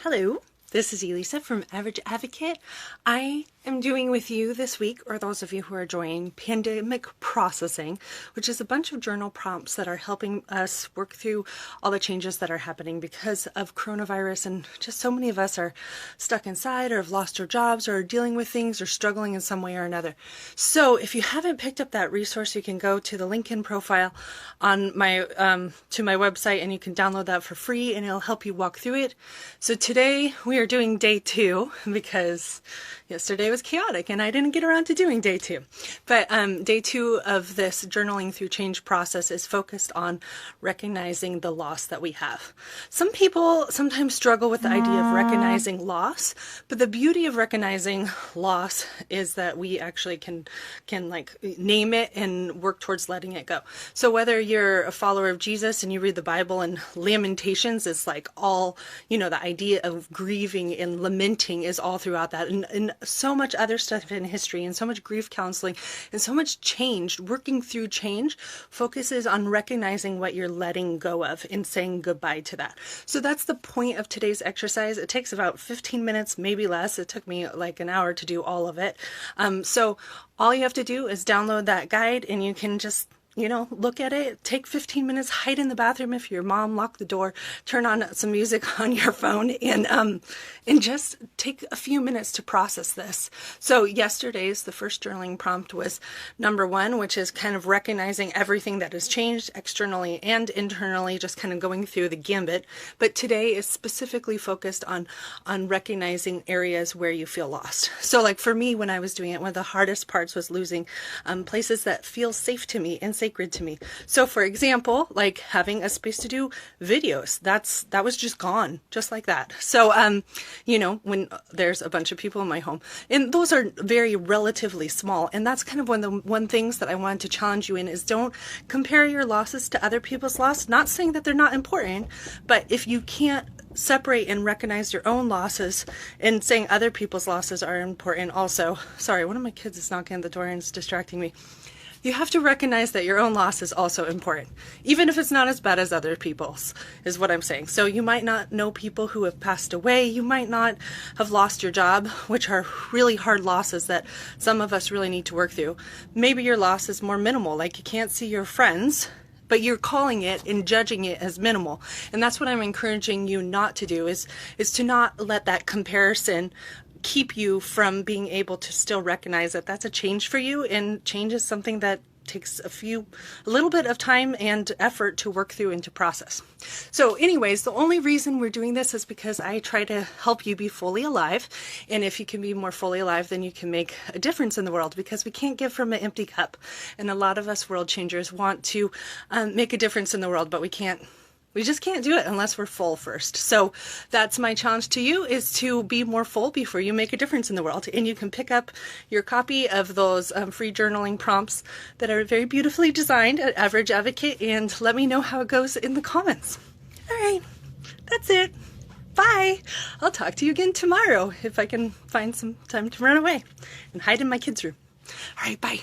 Hello, this is Elisa from Average Advocate. I am doing with you this week, or those of you who are joining, Pandemic Processing, which is a bunch of journal prompts that are helping us work through all the changes that are happening because of coronavirus, and just so many of us are stuck inside or have lost our jobs or are dealing with things or struggling in some way or another. So if you haven't picked up that resource, you can go to the link in profile on my to my website and you can download that for free and it'll help you walk through it. So today we are doing day 2 because yesterday was chaotic and I didn't get around to doing day 2. But day 2 of this journaling through change process is focused on recognizing the loss that we have. Some people sometimes struggle with the idea of recognizing loss, but the beauty of recognizing loss is that we actually can like name it and work towards letting it go. So whether you're a follower of Jesus and you read the Bible, and Lamentations is like all, the idea of grieving and lamenting is all throughout that, and so much other stuff in history, and so much grief counseling, and so much change, working through change, focuses on recognizing what you're letting go of and saying goodbye to that. So that's the point of today's exercise. It takes about 15 minutes, maybe less. It took me like an hour to do all of it. So all you have to do is download that guide and you can just look at it, take 15 minutes, hide in the bathroom if your mom, lock the door, turn on some music on your phone, and just take a few minutes to process this. So yesterday's, the first journaling prompt was number 1, which is kind of recognizing everything that has changed externally and internally, just kind of going through the gambit. But today is specifically focused on recognizing areas where you feel lost. So like for me, when I was doing it, one of the hardest parts was losing places that feel safe to me and sacred to me. So for example, like having a space to do videos, that was just gone, just like that. So when there's a bunch of people in my home, and those are very relatively small, and that's kind of one things that I wanted to challenge you in is don't compare your losses to other people's loss. Not saying that they're not important, but if you can't separate and recognize your own losses and saying other people's losses are important also. Sorry, one of my kids is knocking on the door and it's distracting me. You have to recognize that your own loss is also important, even if it's not as bad as other people's, is what I'm saying. So you might not know people who have passed away. You might not have lost your job, which are really hard losses that some of us really need to work through. Maybe your loss is more minimal, like you can't see your friends, but you're calling it and judging it as minimal. And that's what I'm encouraging you not to do, is to not let that comparison keep you from being able to still recognize that that's a change for you, and change is something that takes a little bit of time and effort to work through and to process. So anyways, the only reason we're doing this is because I try to help you be fully alive, and if you can be more fully alive, then you can make a difference in the world, because we can't give from an empty cup. And a lot of us world changers want to make a difference in the world, but we just can't do it unless we're full first. So that's my challenge to you, is to be more full before you make a difference in the world. And you can pick up your copy of those free journaling prompts that are very beautifully designed at Average Advocate, and let me know how it goes in the comments. All right, that's it. Bye. I'll talk to you again tomorrow if I can find some time to run away and hide in my kids' room. All right, bye.